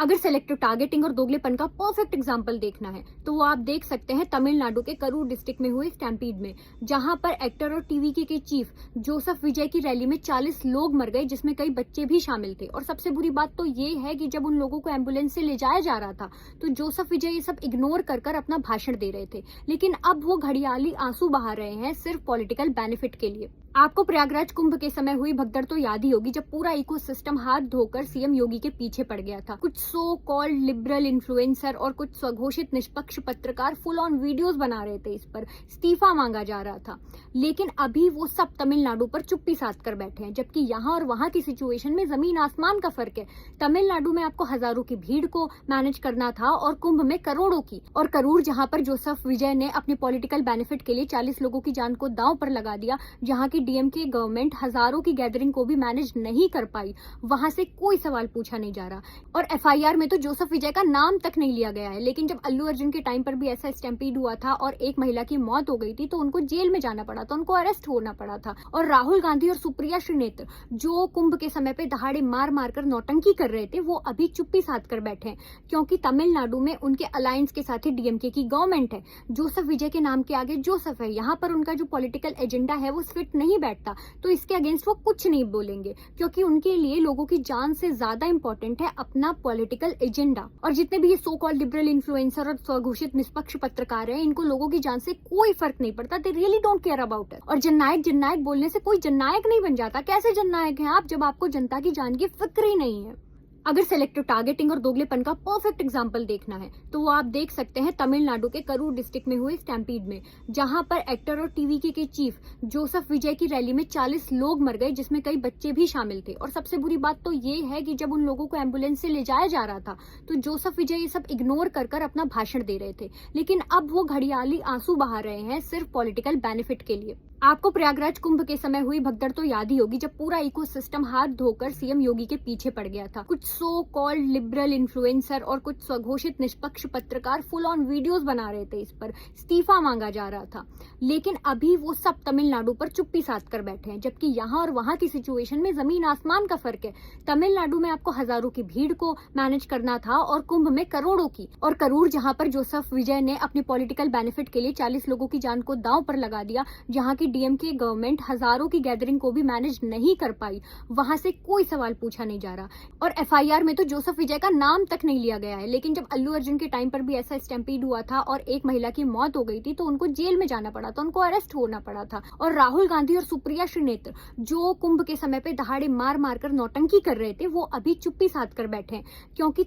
अगर selective targeting और दोगलेपन का परफेक्ट एग्जाम्पल देखना है तो वो आप देख सकते हैं तमिलनाडु के करूर डिस्ट्रिक्ट में हुए स्टैम्पीड में, जहां पर एक्टर और टीवी के चीफ जोसेफ विजय की रैली में 40 लोग मर गए, जिसमें कई बच्चे भी शामिल थे। और सबसे बुरी बात तो ये है कि जब उन लोगों को एम्बुलेंस से ले जाया जा रहा था तो जोसेफ विजय ये सब इग्नोर कर कर अपना भाषण दे रहे थे, लेकिन अब वो घड़ियाली आंसू बहा रहे हैं सिर्फ पॉलिटिकल बेनिफिट के लिए। आपको प्रयागराज कुंभ के समय हुई भगदड़ तो याद ही होगी, जब पूरा इकोसिस्टम हाथ धोकर सीएम योगी के पीछे पड़ गया था। कुछ सो कॉल्ड लिबरल इन्फ्लुएंसर और कुछ स्वघोषित निष्पक्ष पत्रकार फुल ऑन वीडियोस बना रहे थे, इस पर इस्तीफा मांगा जा रहा था। लेकिन अभी वो सब तमिलनाडु पर चुप्पी साध कर बैठे हैं, जबकि यहाँ और वहाँ की सिचुएशन में जमीन आसमान का फर्क है। तमिलनाडु में आपको हजारों की भीड़ को मैनेज करना था और कुंभ में करोड़ों की। और करूर, जहाँ पर जोसेफ विजय ने अपने पॉलिटिकल बेनिफिट के लिए 40 लोगों की जान को दांव पर लगा दिया, जहाँ की डीएमके गवर्नमेंट हजारों की गैदरिंग को भी मैनेज नहीं कर पाई, वहां से कोई सवाल पूछा नहीं जा रहा। और एफआईआर में तो जोसेफ विजय का नाम तक नहीं लिया गया है। लेकिन जब अल्लू अर्जुन के टाइम पर भी ऐसा स्टैम्पीड हुआ था और एक महिला की मौत हो गई थी तो उनको जेल में जाना पड़ा था, उनको अरेस्ट होना पड़ा था। और राहुल गांधी और सुप्रिया श्रीनेत्र जो कुंभ के समय पे दहाड़े मार मार कर नौटंकी कर रहे थे, वो अभी चुप्पी साध कर बैठे हैं, क्योंकि तमिलनाडु में उनके अलायंस के साथ ही डीएमके की गवर्नमेंट है। जोसेफ विजय के नाम के आगे जोसेफ है, यहाँ पर उनका जो पॉलिटिकल एजेंडा है वो फिट नहीं बैठता, तो इसके अगेंस्ट वो कुछ नहीं बोलेंगे, क्योंकि उनके लिए लोगों की जान से ज्यादा इंपॉर्टेंट है अपना पॉलिटिकल एजेंडा। और जितने भी ये सो कॉल्ड लिबरल इन्फ्लुएंसर और स्वघोषित निष्पक्ष पत्रकार हैं, इनको लोगों की जान से कोई फर्क नहीं पड़ता। They really don't care about it. और जननायक जननायक बोलने से कोई जननायक नहीं बन जाता। कैसे जननायक हैं आप जब आपको जनता की जान की फिक्र ही नहीं है। अगर सेलेक्टिव टारगेटिंग और दोगलेपन का परफेक्ट एग्जाम्पल देखना है तो वो आप देख सकते हैं तमिलनाडु के करूर डिस्ट्रिक्ट में हुए स्टैम्पीड में, जहां पर एक्टर और टीवी के चीफ जोसेफ विजय की रैली में 40 लोग मर गए, जिसमें कई बच्चे भी शामिल थे। और सबसे बुरी बात तो ये है कि जब उन लोगों को एम्बुलेंस से ले जाया जा रहा था तो जोसेफ विजय ये सब इग्नोर कर कर अपना भाषण दे रहे थे, लेकिन अब वो घड़ियाली आंसू बहा रहे हैं सिर्फ पॉलिटिकल बेनिफिट के लिए। आपको प्रयागराज कुंभ के समय हुई भगदड़ तो याद ही होगी, जब पूरा इकोसिस्टम हाथ धोकर सीएम योगी के पीछे पड़ गया था। कुछ सो कॉल्ड लिबरल इन्फ्लुएंसर और कुछ स्वघोषित निष्पक्ष पत्रकार फुल ऑन वीडियोस बना रहे थे, इस पर इस्तीफा मांगा जा रहा था। लेकिन अभी वो सब तमिलनाडु पर चुप्पी साध कर बैठे हैं, जबकि यहाँ और वहाँ की सिचुएशन में जमीन आसमान का फर्क है। तमिलनाडु में आपको हजारों की भीड़ को मैनेज करना था और कुंभ में करोड़ों की। और करूर, जहाँ पर जोसेफ विजय ने अपने पॉलिटिकल बेनिफिट के लिए 40 लोगों की जान को दांव पर लगा दिया, जहाँ की डीएमके गवर्नमेंट हजारों की गैदरिंग को भी मैनेज नहीं कर पाई, वहां से कोई सवाल पूछा नहीं जा रहा। और एफआईआर में तो जोसेफ विजय का नाम तक नहीं लिया गया है। लेकिन जब अल्लू अर्जुन के टाइम पर भी ऐसा स्टैम्पीड हुआ था और एक महिला की मौत हो गई थी तो उनको जेल में जाना पड़ा था, उनको अरेस्ट होना पड़ा था। और राहुल गांधी और सुप्रिया श्रीनेत्र जो कुंभ के समय पे दहाड़े मार मार कर नौटंकी कर रहे थे, वो अभी चुप्पी साध कर बैठे हैं, क्योंकि